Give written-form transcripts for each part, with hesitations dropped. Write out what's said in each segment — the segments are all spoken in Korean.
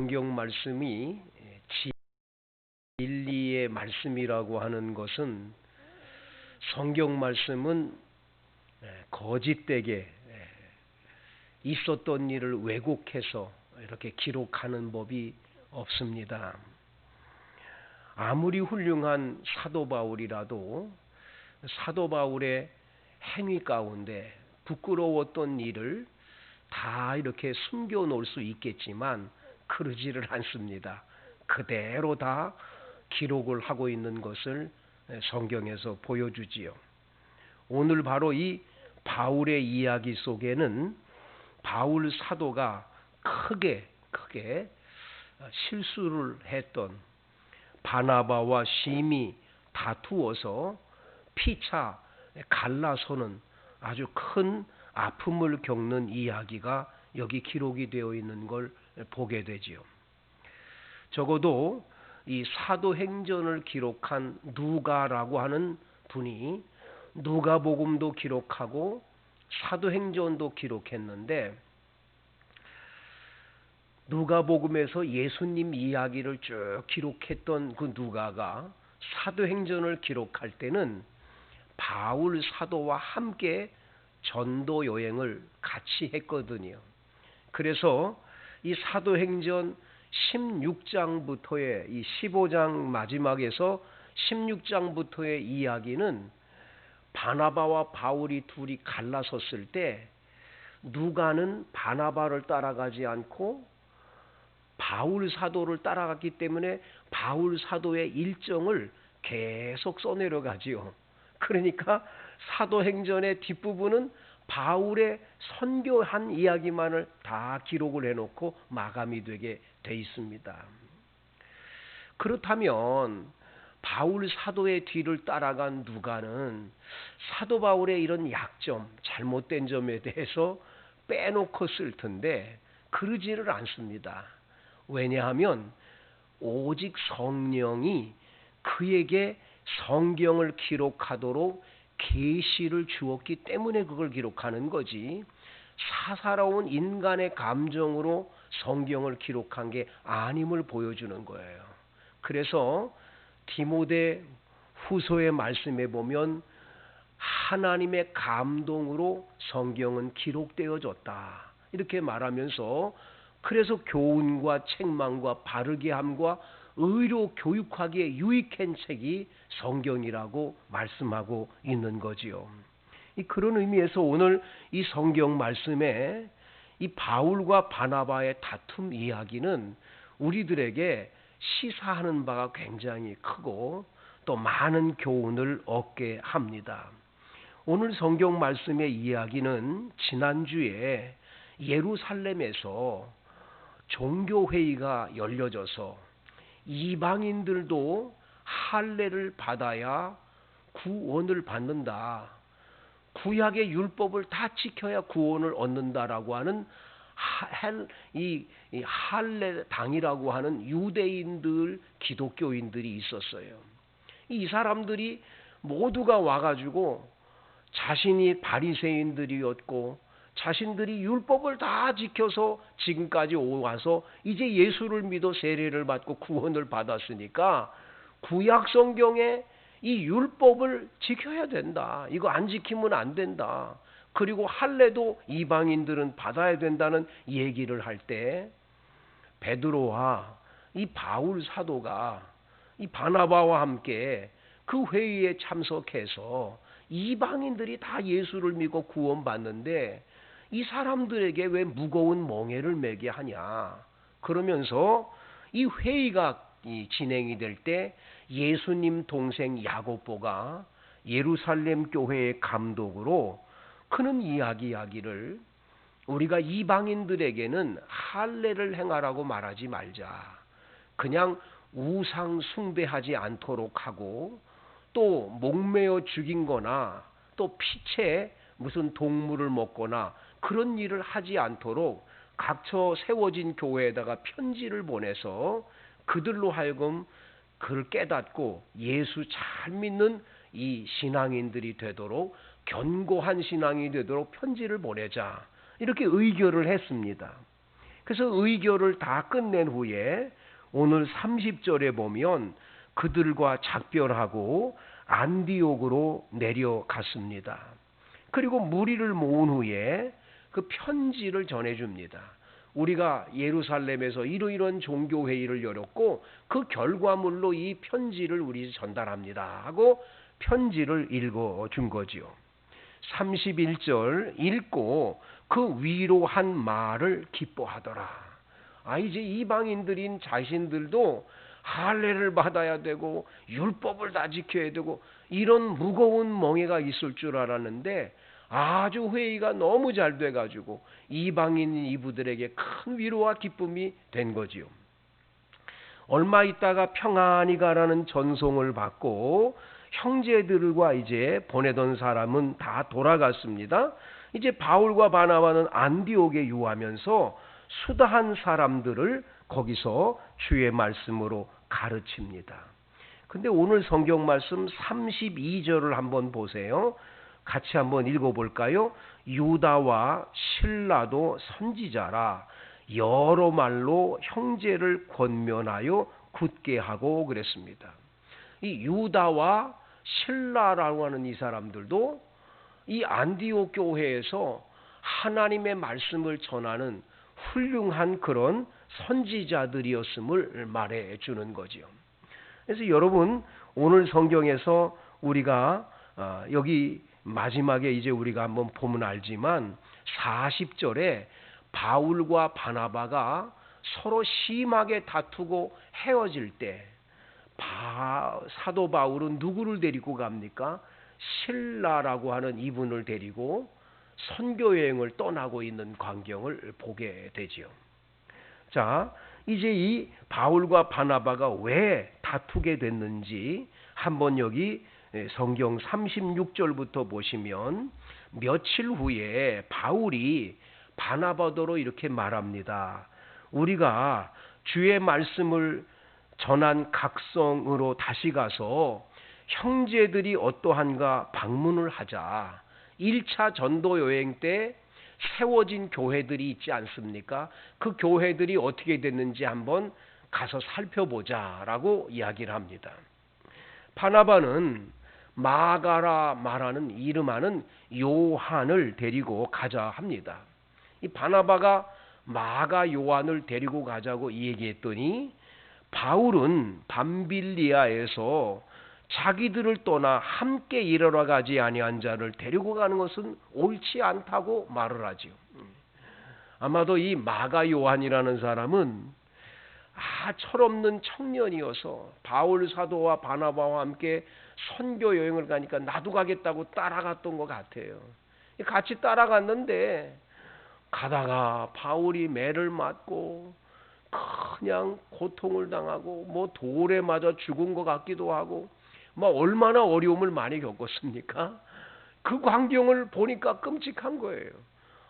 성경 말씀이 진리의 말씀이라고 하는 것은 성경 말씀은 거짓되게 있었던 일을 왜곡해서 이렇게 기록하는 법이 없습니다. 아무리 훌륭한 사도 바울이라도 사도 바울의 행위 가운데 부끄러웠던 일을 다 이렇게 숨겨 놓을 수 있겠지만 그러지를 않습니다. 그대로 다 기록을 하고 있는 것을 성경에서 보여주지요. 오늘 바로 이 바울의 이야기 속에는 바울 사도가 크게 실수를 했던 바나바와 심이 다투어서 피차 갈라서는 아주 큰 아픔을 겪는 이야기가 여기 기록이 되어 있는 걸 보게 되지요. 적어도 이 사도행전을 기록한 누가라고 하는 분이 누가복음도 기록하고 사도행전도 기록했는데, 누가복음에서 예수님 이야기를 쭉 기록했던 그 누가가 사도행전을 기록할 때는 바울 사도와 함께 전도 여행을 같이 했거든요. 그래서 이 사도행전 16장부터의 이 15장 마지막에서 16장부터의 이야기는 바나바와 바울이 둘이 갈라섰을 때 누가는 바나바를 따라가지 않고 바울 사도를 따라갔기 때문에 바울 사도의 일정을 계속 써내려가지요. 그러니까 사도행전의 뒷부분은 바울의 선교한 이야기만을 다 기록을 해놓고 마감이 되게 돼 있습니다. 그렇다면 바울 사도의 뒤를 따라간 누가는 사도 바울의 이런 약점, 잘못된 점에 대해서 빼놓고 쓸 텐데 그러지를 않습니다. 왜냐하면 오직 성령이 그에게 성경을 기록하도록 계시를 주었기 때문에 그걸 기록하는 거지, 사사로운 인간의 감정으로 성경을 기록한 게 아님을 보여주는 거예요. 그래서 디모데 후서의 말씀에 보면 하나님의 감동으로 성경은 기록되어졌다 이렇게 말하면서, 그래서 교훈과 책망과 바르게 함과 의로 교육하기에 유익한 책이 성경이라고 말씀하고 있는 거지요. 그런 의미에서 오늘 이 성경 말씀에 이 바울과 바나바의 다툼 이야기는 우리들에게 시사하는 바가 굉장히 크고 또 많은 교훈을 얻게 합니다. 오늘 성경 말씀의 이야기는 지난주에 예루살렘에서 종교회의가 열려져서 이방인들도 할례를 받아야 구원을 받는다, 구약의 율법을 다 지켜야 구원을 얻는다라고 하는 이 할례당이라고 하는 유대인들, 기독교인들이 있었어요. 이 사람들이 모두가 와가지고 자신이 바리새인들이었고 자신들이 율법을 다 지켜서 지금까지 와서 이제 예수를 믿어 세례를 받고 구원을 받았으니까 구약 성경에 이 율법을 지켜야 된다, 이거 안 지키면 안 된다, 그리고 할례도 이방인들은 받아야 된다는 얘기를 할 때 베드로와 이 바울 사도가 이 바나바와 함께 그 회의에 참석해서 이방인들이 다 예수를 믿고 구원받는데 이 사람들에게 왜 무거운 멍에를 매게 하냐, 그러면서 이 회의가 진행이 될 때 예수님 동생 야고보가 예루살렘 교회의 감독으로 그는 이야기하기를, 우리가 이방인들에게는 할례를 행하라고 말하지 말자, 그냥 우상 숭배하지 않도록 하고 또 목매어 죽인 거나 또 피채 무슨 동물을 먹거나 그런 일을 하지 않도록 각처 세워진 교회에다가 편지를 보내서 그들로 하여금 그를 깨닫고 예수 잘 믿는 이 신앙인들이 되도록, 견고한 신앙이 되도록 편지를 보내자, 이렇게 의결을 했습니다. 그래서 의교를 다 끝낸 후에 오늘 30절에 보면 그들과 작별하고 안디옥으로 내려갔습니다. 그리고 무리를 모은 후에 그 편지를 전해줍니다. 우리가 예루살렘에서 이러이러한 종교회의를 열었고 그 결과물로 이 편지를 우리 전달합니다 하고 편지를 읽어준 거지요. 31절 읽고 그 위로한 말을 기뻐하더라. 이제 이방인들인 자신들도 할례를 받아야 되고 율법을 다 지켜야 되고 이런 무거운 멍에가 있을 줄 알았는데 아주 회의가 너무 잘 돼가지고 이방인 이브들에게 큰 위로와 기쁨이 된 거지요. 얼마 있다가 평안히 가라는 전송을 받고 형제들과 이제 보내던 사람은 다 돌아갔습니다. 이제 바울과 바나바는 안디옥에 유하면서 수다한 사람들을 거기서 주의 말씀으로 가르칩니다. 근데 오늘 성경 말씀 32절을 한번 보세요. 같이 한번 읽어볼까요? 유다와 실라도 선지자라 여러 말로 형제를 권면하여 굳게 하고 그랬습니다. 이 유다와 실라라고 하는 이 사람들도 이 안디옥 교회에서 하나님의 말씀을 전하는 훌륭한 그런 선지자들이었음을 말해 주는 거지요. 그래서 여러분 오늘 성경에서 우리가 여기 마지막에 이제 우리가 한번 보면 알지만 40절에 바울과 바나바가 서로 심하게 다투고 헤어질 때 사도 바울은 누구를 데리고 갑니까? 실라라고 하는 이분을 데리고 선교 여행을 떠나고 있는 광경을 보게 되지요. 자, 이제 이 바울과 바나바가 왜 다투게 됐는지 한번 여기 성경 36절부터 보시면 며칠 후에 바울이 바나바더러 이렇게 말합니다. 우리가 주의 말씀을 전한 각성으로 다시 가서 형제들이 어떠한가 방문을 하자. 1차 전도 여행 때 세워진 교회들이 있지 않습니까? 그 교회들이 어떻게 됐는지 한번 가서 살펴보자라고 이야기를 합니다. 바나바는 마가라 말하는 이름하는 요한을 데리고 가자 합니다. 이 바나바가 마가 요한을 데리고 가자고 얘기했더니 바울은 밤빌리아에서 자기들을 떠나 함께 일하러 가지 아니한 자를 데리고 가는 것은 옳지 않다고 말을 하지요. 아마도 이 마가 요한이라는 사람은 철없는 청년이어서 바울 사도와 바나바와 함께 선교 여행을 가니까 나도 가겠다고 따라갔던 것 같아요. 같이 따라갔는데 가다가 바울이 매를 맞고 그냥 고통을 당하고 뭐 돌에 맞아 죽은 것 같기도 하고 얼마나 어려움을 많이 겪었습니까? 그 광경을 보니까 끔찍한 거예요.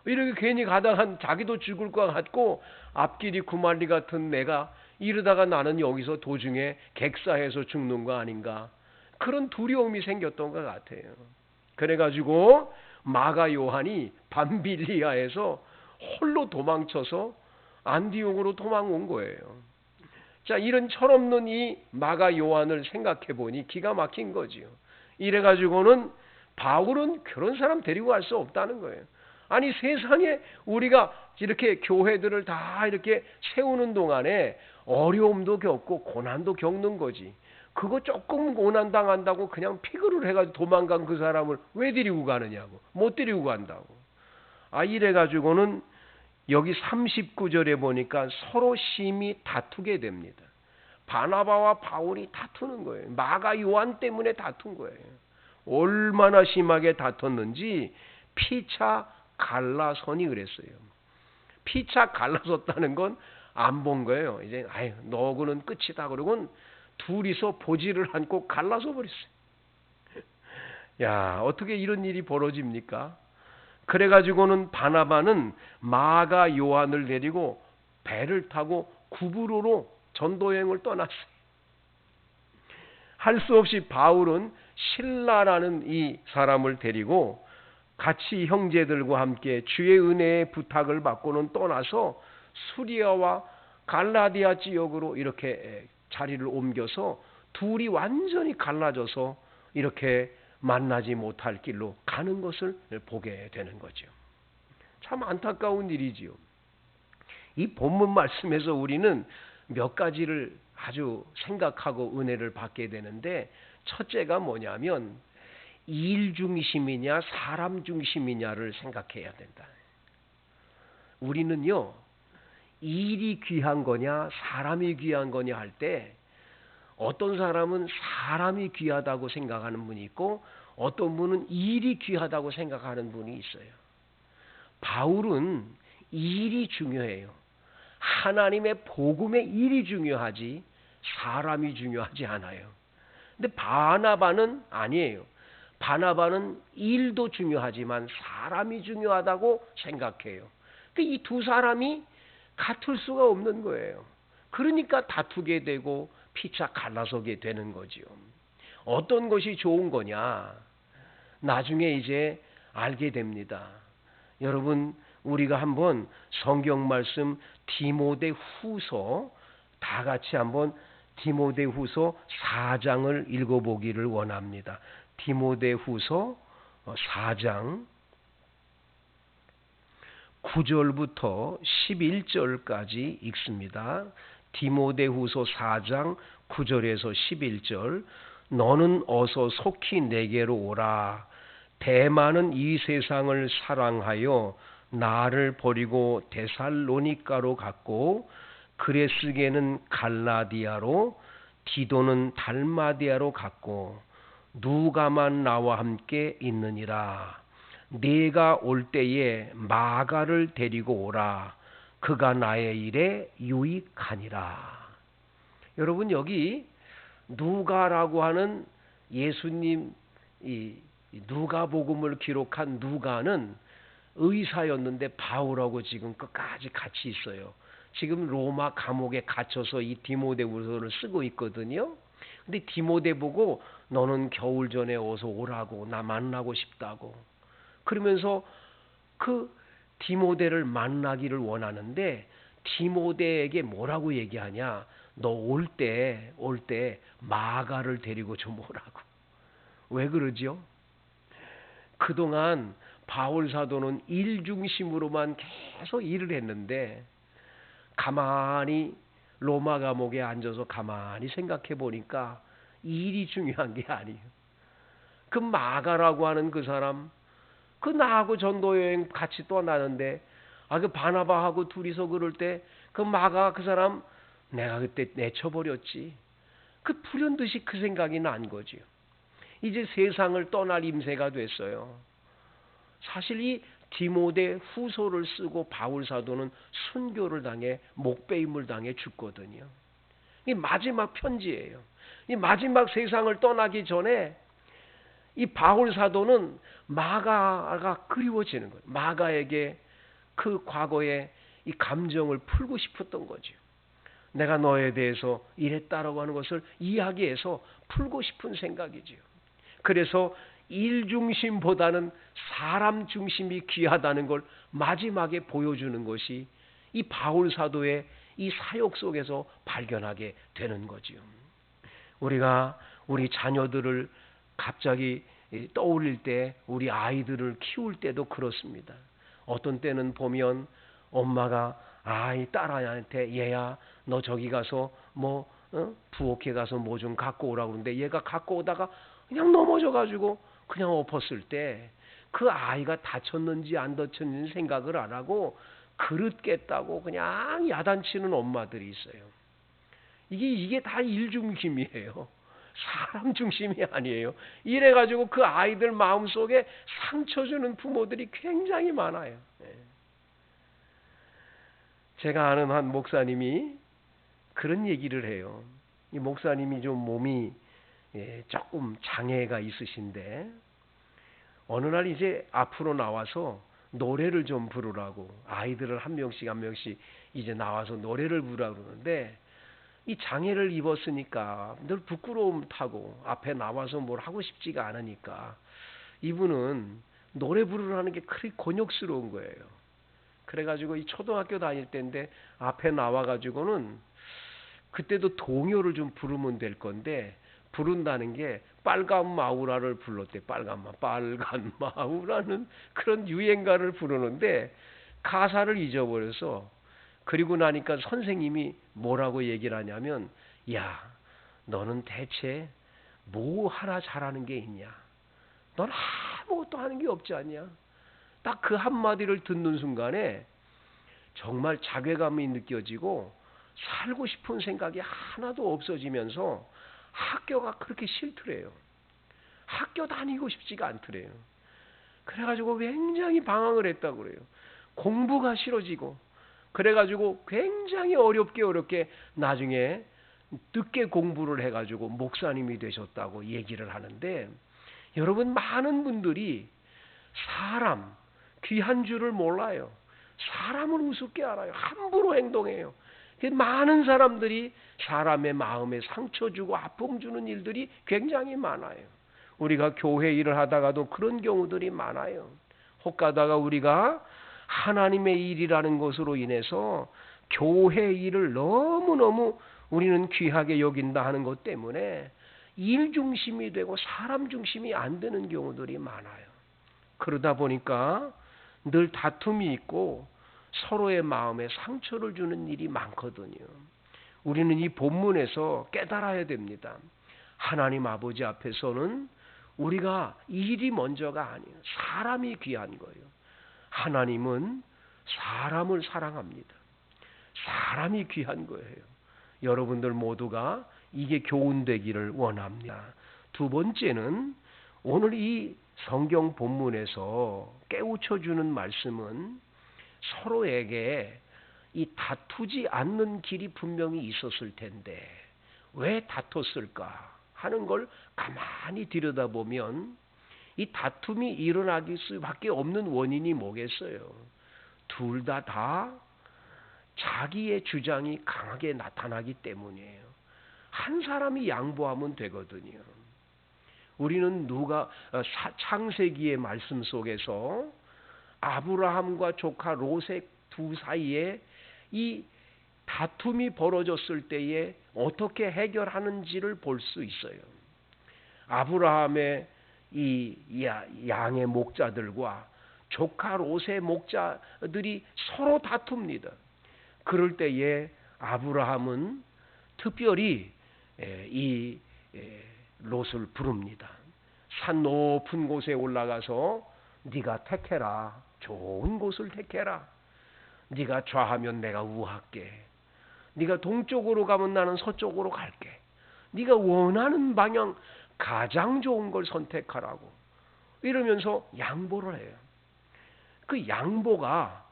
이렇게 괜히 가다가 자기도 죽을 것 같고 앞길이 구만리 같은 내가 이러다가 나는 여기서 도중에 객사해서 죽는 거 아닌가, 그런 두려움이 생겼던 것 같아요. 그래가지고 마가 요한이 밤빌리아에서 홀로 도망쳐서 안디옥으로 도망온 거예요. 자, 이런 철없는 이 마가 요한을 생각해 보니 기가 막힌 거지요. 이래가지고는 바울은 그런 사람 데리고 갈 수 없다는 거예요. 아니 세상에 우리가 이렇게 교회들을 다 이렇게 세우는 동안에 어려움도 겪고 고난도 겪는 거지. 그거 조금 고난 당한다고 그냥 피그를 해가지고 도망간 그 사람을 왜 데리고 가느냐고. 못 데리고 간다고. 이래가지고는 여기 39절에 보니까 서로 심히 다투게 됩니다. 바나바와 바울이 다투는 거예요. 마가 요한 때문에 다툰 거예요. 얼마나 심하게 다퉜는지 피차 갈라서니 그랬어요. 피차 갈라섰다는 건 안 본 거예요. 이제 너구는 끝이다 그러고는 둘이서 보지를 않고 갈라서 버렸어요. 야, 어떻게 이런 일이 벌어집니까? 그래가지고는 바나바는 마가 요한을 데리고 배를 타고 구브로로 전도여행을 떠났어요. 할 수 없이 바울은 실라라는 이 사람을 데리고 같이 형제들과 함께 주의 은혜의 부탁을 받고는 떠나서 수리아와 갈라디아 지역으로 이렇게 자리를 옮겨서 둘이 완전히 갈라져서 이렇게 만나지 못할 길로 가는 것을 보게 되는 거죠. 참 안타까운 일이지요. 이 본문 말씀에서 우리는 몇 가지를 아주 생각하고 은혜를 받게 되는데, 첫째가 뭐냐면 일 중심이냐 사람 중심이냐를 생각해야 된다. 우리는요, 일이 귀한 거냐 사람이 귀한 거냐 할 때 어떤 사람은 사람이 귀하다고 생각하는 분이 있고 어떤 분은 일이 귀하다고 생각하는 분이 있어요. 바울은 일이 중요해요. 하나님의 복음의 일이 중요하지 사람이 중요하지 않아요. 근데 바나바는 아니에요. 바나바는 일도 중요하지만 사람이 중요하다고 생각해요. 이 두 사람이 같을 수가 없는 거예요. 그러니까 다투게 되고 피차 갈라서게 되는 거지요. 어떤 것이 좋은 거냐? 나중에 이제 알게 됩니다. 여러분, 우리가 한번 성경 말씀 디모데후서 다 같이 한번 디모데후서 4장을 읽어보기를 원합니다. 디모데후서 4장 9절부터 11절까지 읽습니다. 디모데후서 4장 9절에서 11절. 너는 어서 속히 내게로 오라. 대마는 이 세상을 사랑하여 나를 버리고 데살로니가로 갔고, 그레스게는 갈라디아로, 디도는 달마디아로 갔고, 누가만 나와 함께 있느니라. 네가 올 때에 마가를 데리고 오라. 그가 나의 일에 유익하니라. 여러분, 여기 누가라고 하는 예수님 이 누가복음을 기록한 누가는 의사였는데 바울하고 지금 끝까지 같이 있어요. 지금 로마 감옥에 갇혀서 이 디모데후서를 쓰고 있거든요. 근데 디모데 보고 너는 겨울 전에 어서 오라고, 나 만나고 싶다고. 그러면서 그 디모데를 만나기를 원하는데 디모데에게 뭐라고 얘기하냐? 너 올 때 마가를 데리고 좀 오라고. 왜 그러죠? 그동안 바울 사도는 일 중심으로만 계속 일을 했는데 가만히 로마 감옥에 앉아서 가만히 생각해 보니까 일이 중요한 게 아니에요. 그 마가라고 하는 그 사람, 그 나하고 전도 여행 같이 떠나는데 그 바나바하고 둘이서 그럴 때 그 마가 그 사람 내가 그때 내쳐버렸지. 그 불현듯이 그 생각이 난 거지요. 이제 세상을 떠날 임세가 됐어요. 사실 이 디모데 후서를 쓰고 바울 사도는 순교를 당해 목배임을 당해 죽거든요. 이 마지막 편지예요. 이 마지막 세상을 떠나기 전에 이 바울 사도는 마가가 그리워지는 거예요. 마가에게 그 과거의 이 감정을 풀고 싶었던 거죠. 내가 너에 대해서 이랬다라고 하는 것을 이야기해서 풀고 싶은 생각이지요. 그래서 일 중심보다는 사람 중심이 귀하다는 걸 마지막에 보여주는 것이 이 바울 사도의 이 사역 속에서 발견하게 되는 거지요. 우리가 우리 자녀들을 갑자기 떠올릴 때, 우리 아이들을 키울 때도 그렇습니다. 어떤 때는 보면 엄마가 이 딸아이한테 얘야 너 저기 가서 부엌에 가서 뭐 좀 갖고 오라고 그러는데 얘가 갖고 오다가 그냥 넘어져 가지고 그냥 엎었을 때 그 아이가 다쳤는지 안 다쳤는지 생각을 안 하고 그릇 깼다고 그냥 야단치는 엄마들이 있어요. 이게 다 일 중심이에요. 사람 중심이 아니에요. 이래가지고 그 아이들 마음속에 상처 주는 부모들이 굉장히 많아요. 제가 아는 한 목사님이 그런 얘기를 해요. 이 목사님이 좀 몸이 조금 장애가 있으신데 어느 날 이제 앞으로 나와서 노래를 좀 부르라고 아이들을 한 명씩 이제 나와서 노래를 부르라고 그러는데 이 장애를 입었으니까 늘 부끄러움 타고 앞에 나와서 뭘 하고 싶지가 않으니까 이분은 노래 부르라는 게 그리 곤욕스러운 거예요. 그래가지고 이 초등학교 다닐 때인데 앞에 나와가지고는 그때도 동요를 좀 부르면 될 건데 부른다는 게 빨간 마우라를 불렀대. 빨간 마우라는 그런 유행가를 부르는데 가사를 잊어버려서 그리고 나니까 선생님이 뭐라고 얘기를 하냐면 야 너는 대체 뭐 하나 잘하는 게 있냐? 넌 아무것도 하는 게 없지 않냐? 딱 그 한마디를 듣는 순간에 정말 자괴감이 느껴지고 살고 싶은 생각이 하나도 없어지면서 학교가 그렇게 싫더래요. 학교 다니고 싶지가 않더래요. 그래가지고 굉장히 방황을 했다고 그래요. 공부가 싫어지고 그래가지고 굉장히 어렵게 나중에 늦게 공부를 해가지고 목사님이 되셨다고 얘기를 하는데 여러분 많은 분들이 사람 귀한 줄을 몰라요. 사람을 우습게 알아요. 함부로 행동해요. 많은 사람들이 사람의 마음에 상처 주고 아픔 주는 일들이 굉장히 많아요. 우리가 교회 일을 하다가도 그런 경우들이 많아요. 혹가다가 우리가 하나님의 일이라는 것으로 인해서 교회 일을 너무너무 우리는 귀하게 여긴다 하는 것 때문에 일 중심이 되고 사람 중심이 안 되는 경우들이 많아요. 그러다 보니까 늘 다툼이 있고 서로의 마음에 상처를 주는 일이 많거든요. 우리는 이 본문에서 깨달아야 됩니다. 하나님 아버지 앞에서는 우리가 일이 먼저가 아니에요. 사람이 귀한 거예요. 하나님은 사람을 사랑합니다. 사람이 귀한 거예요. 여러분들 모두가 이게 교훈되기를 원합니다. 두 번째는 오늘 이 성경 본문에서 깨우쳐주는 말씀은 서로에게 이 다투지 않는 길이 분명히 있었을 텐데 왜 다퉜을까 하는 걸 가만히 들여다보면 이 다툼이 일어나기 수밖에 없는 원인이 뭐겠어요? 둘 다 자기의 주장이 강하게 나타나기 때문이에요. 한 사람이 양보하면 되거든요. 우리는 창세기의 말씀 속에서 아브라함과 조카 롯의 두 사이에 이 다툼이 벌어졌을 때에 어떻게 해결하는지를 볼 수 있어요. 아브라함의 이 양의 목자들과 조카 롯의 목자들이 서로 다툽니다. 그럴 때에 아브라함은 특별히 이 롯을 부릅니다. 산 높은 곳에 올라가서 네가 택해라. 좋은 곳을 택해라. 네가 좌하면 내가 우할게. 네가 동쪽으로 가면 나는 서쪽으로 갈게. 네가 원하는 방향 가장 좋은 걸 선택하라고. 이러면서 양보를 해요. 그 양보가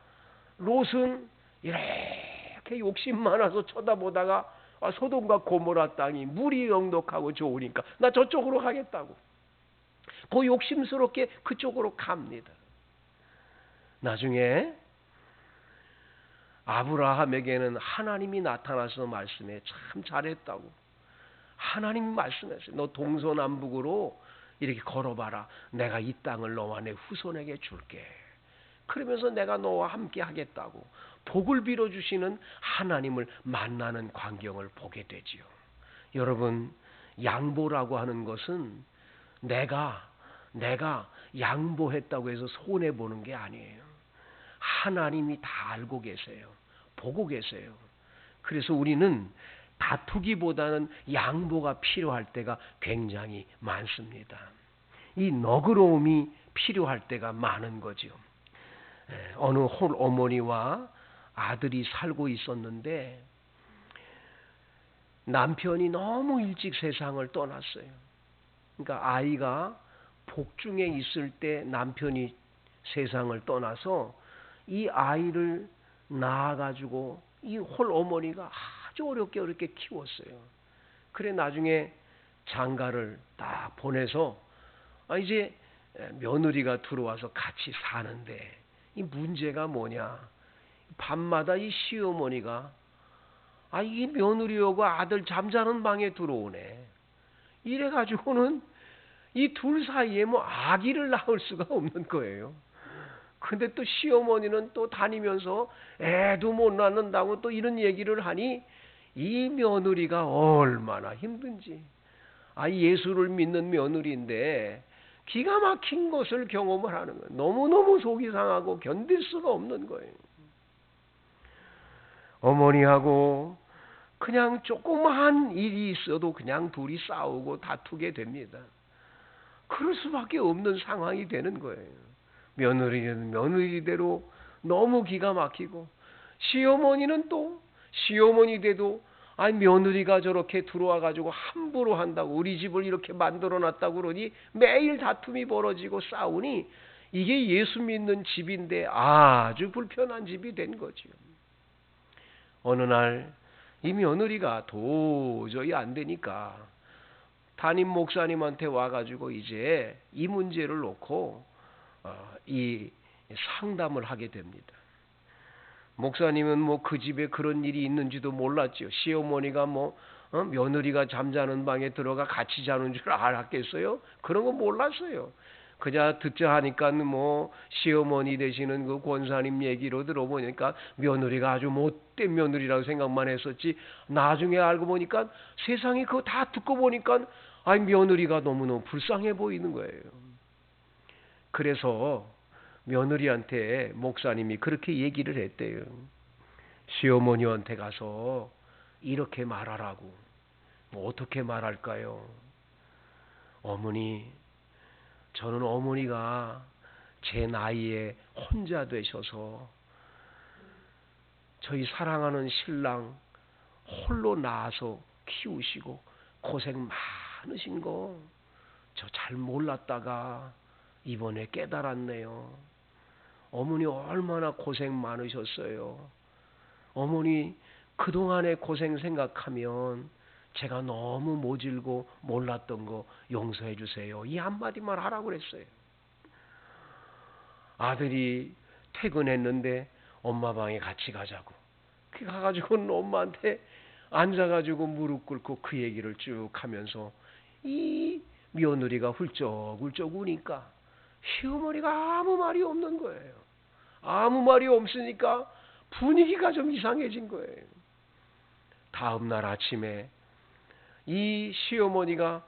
롯은 이렇게 욕심 많아서 쳐다보다가 소돔과 고모라 땅이 물이 넉넉하고 좋으니까 나 저쪽으로 가겠다고. 그 욕심스럽게 그쪽으로 갑니다. 나중에 아브라함에게는 하나님이 나타나서 말씀해 참 잘했다고. 하나님이 말씀했어요. 너 동서남북으로 이렇게 걸어봐라. 내가 이 땅을 너와 내 후손에게 줄게. 그러면서 내가 너와 함께 하겠다고. 복을 빌어주시는 하나님을 만나는 광경을 보게 되지요. 여러분, 양보라고 하는 것은 내가 양보했다고 해서 손해보는 게 아니에요. 하나님이 다 알고 계세요. 보고 계세요. 그래서 우리는 다투기보다는 양보가 필요할 때가 굉장히 많습니다. 이 너그러움이 필요할 때가 많은 거죠. 어느 홀 어머니와 아들이 살고 있었는데 남편이 너무 일찍 세상을 떠났어요. 그러니까 아이가 복중에 있을 때 남편이 세상을 떠나서 이 아이를 낳아가지고 이 홀 어머니가 아주 어렵게 키웠어요. 그래 나중에 장가를 딱 보내서 이제 며느리가 들어와서 같이 사는데 이 문제가 뭐냐? 밤마다 이 시어머니가 이 며느리하고 아들 잠자는 방에 들어오네. 이래가지고는 이 둘 사이에 뭐 아기를 낳을 수가 없는 거예요. 근데 또 시어머니는 또 다니면서 애도 못 낳는다고 또 이런 얘기를 하니 이 며느리가 얼마나 힘든지. 예수를 믿는 며느리인데 기가 막힌 것을 경험을 하는 거예요. 너무너무 속이 상하고 견딜 수가 없는 거예요. 어머니하고 그냥 조그마한 일이 있어도 그냥 둘이 싸우고 다투게 됩니다. 그럴 수밖에 없는 상황이 되는 거예요. 며느리는 며느리대로 너무 기가 막히고, 시어머니는 또 시어머니 돼도 며느리가 저렇게 들어와 가지고 함부로 한다고, 우리 집을 이렇게 만들어 놨다고 그러니 매일 다툼이 벌어지고 싸우니 이게 예수 믿는 집인데 아주 불편한 집이 된 거죠. 어느 날 이 며느리가 도저히 안 되니까 담임 목사님한테 와가지고 이제 이 문제를 놓고 이 상담을 하게 됩니다. 목사님은 그 집에 그런 일이 있는지도 몰랐죠. 시어머니가 며느리가 잠자는 방에 들어가 같이 자는 줄 알았겠어요? 그런 거 몰랐어요. 그냥 듣자 하니까 시어머니 되시는 그 권사님 얘기로 들어보니까 며느리가 아주 못된 며느리라고 생각만 했었지, 나중에 알고 보니까 세상에 그거 다 듣고 보니까 며느리가 너무너무 불쌍해 보이는 거예요. 그래서 며느리한테 목사님이 그렇게 얘기를 했대요. 시어머니한테 가서 이렇게 말하라고. 어떻게 말할까요? 어머니, 저는 어머니가 제 나이에 혼자 되셔서 저희 사랑하는 신랑 홀로 낳아서 키우시고 고생 많으신 거 저 잘 몰랐다가 이번에 깨달았네요. 어머니 얼마나 고생 많으셨어요. 어머니 그동안의 고생 생각하면 제가 너무 모질고 몰랐던 거 용서해 주세요. 이 한마디만 하라고 그랬어요. 아들이 퇴근했는데 엄마 방에 같이 가자고. 그 가가지고는 엄마한테 앉아가지고 무릎 꿇고 그 얘기를 쭉 하면서 이 며느리가 훌쩍훌쩍 우니까 시어머니가 아무 말이 없는 거예요. 아무 말이 없으니까 분위기가 좀 이상해진 거예요. 다음 날 아침에 이 시어머니가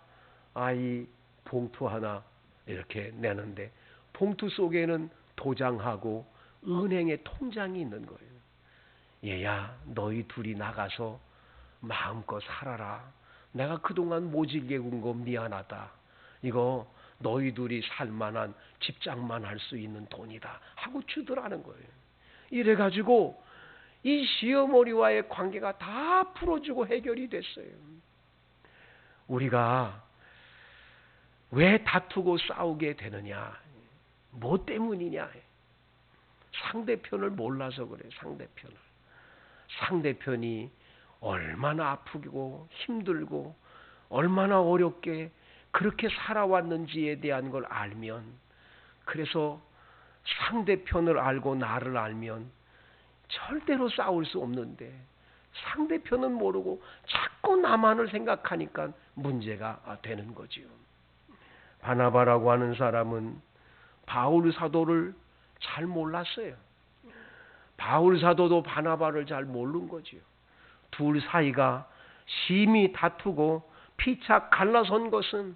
이 봉투 하나 이렇게 내는데 봉투 속에는 도장하고 은행의 통장이 있는 거예요. 얘야, 너희 둘이 나가서 마음껏 살아라. 내가 그동안 모질게 군 거 미안하다. 이거 너희 둘이 살만한 집장만 할 수 있는 돈이다 하고 주더라는 거예요. 이래가지고 이 시어머니와의 관계가 다 풀어주고 해결이 됐어요. 우리가 왜 다투고 싸우게 되느냐? 뭐 때문이냐? 상대편을 몰라서 그래. 상대편이 얼마나 아프고 힘들고 얼마나 어렵게 그렇게 살아왔는지에 대한 걸 알면, 그래서 상대편을 알고 나를 알면 절대로 싸울 수 없는데, 상대편은 모르고 자꾸 나만을 생각하니까 문제가 되는 거지요. 바나바라고 하는 사람은 바울 사도를 잘 몰랐어요. 바울 사도도 바나바를 잘 모르는 거지요. 둘 사이가 심히 다투고 피차 갈라선 것은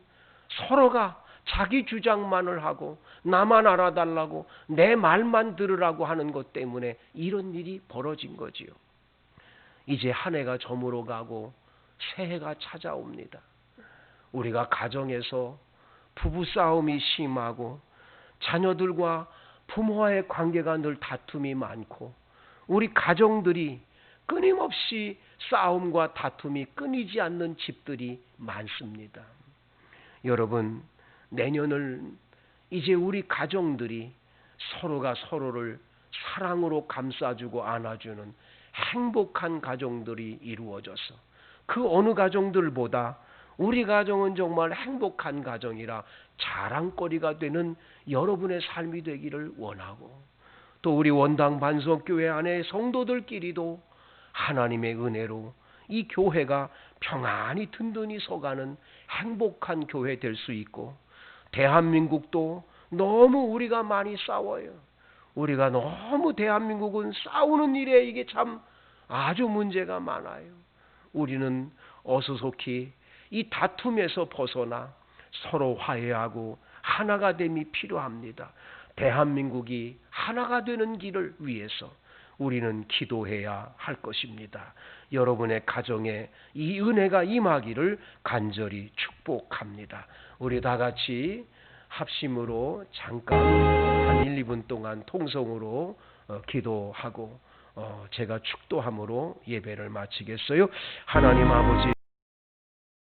서로가 자기 주장만을 하고 나만 알아달라고 내 말만 들으라고 하는 것 때문에 이런 일이 벌어진 거지요. 이제 한 해가 저물어 가고 새해가 찾아옵니다. 우리가 가정에서 부부싸움이 심하고 자녀들과 부모와의 관계가 늘 다툼이 많고 우리 가정들이 끊임없이 싸움과 다툼이 끊이지 않는 집들이 많습니다. 여러분, 내년을 이제 우리 가정들이 서로가 서로를 사랑으로 감싸주고 안아주는 행복한 가정들이 이루어져서 그 어느 가정들보다 우리 가정은 정말 행복한 가정이라 자랑거리가 되는 여러분의 삶이 되기를 원하고, 또 우리 원당 반석교회 안에 성도들끼리도 하나님의 은혜로 이 교회가 평안히 든든히 서가는 행복한 교회 될 수 있고, 대한민국도 너무 우리가 많이 싸워요. 우리가 너무 대한민국은 싸우는 일에 이게 참 아주 문제가 많아요. 우리는 어수속히 이 다툼에서 벗어나 서로 화해하고 하나가 됨이 필요합니다. 대한민국이 하나가 되는 길을 위해서 우리는 기도해야 할 것입니다. 여러분의 가정에 이 은혜가 임하기를 간절히 축복합니다. 우리 다 같이 합심으로 잠깐 한 1, 2분 동안 통성으로 기도하고 제가 축도함으로 예배를 마치겠어요. 하나님 아버지,